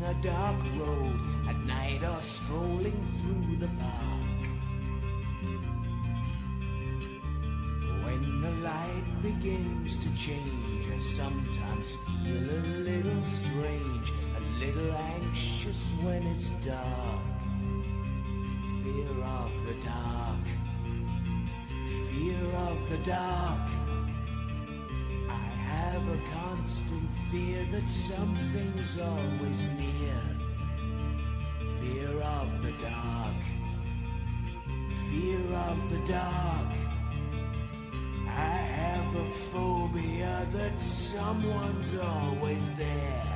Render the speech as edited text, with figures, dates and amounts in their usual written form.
a dark road at night or strolling through the park. When the light begins to change, I sometimes feel a little strange, a little anxious when it's dark. Fear of the dark, fear of the dark. I have a constant fear that something's always near. Fear of the dark, fear of the dark. I have a phobia that someone's always there.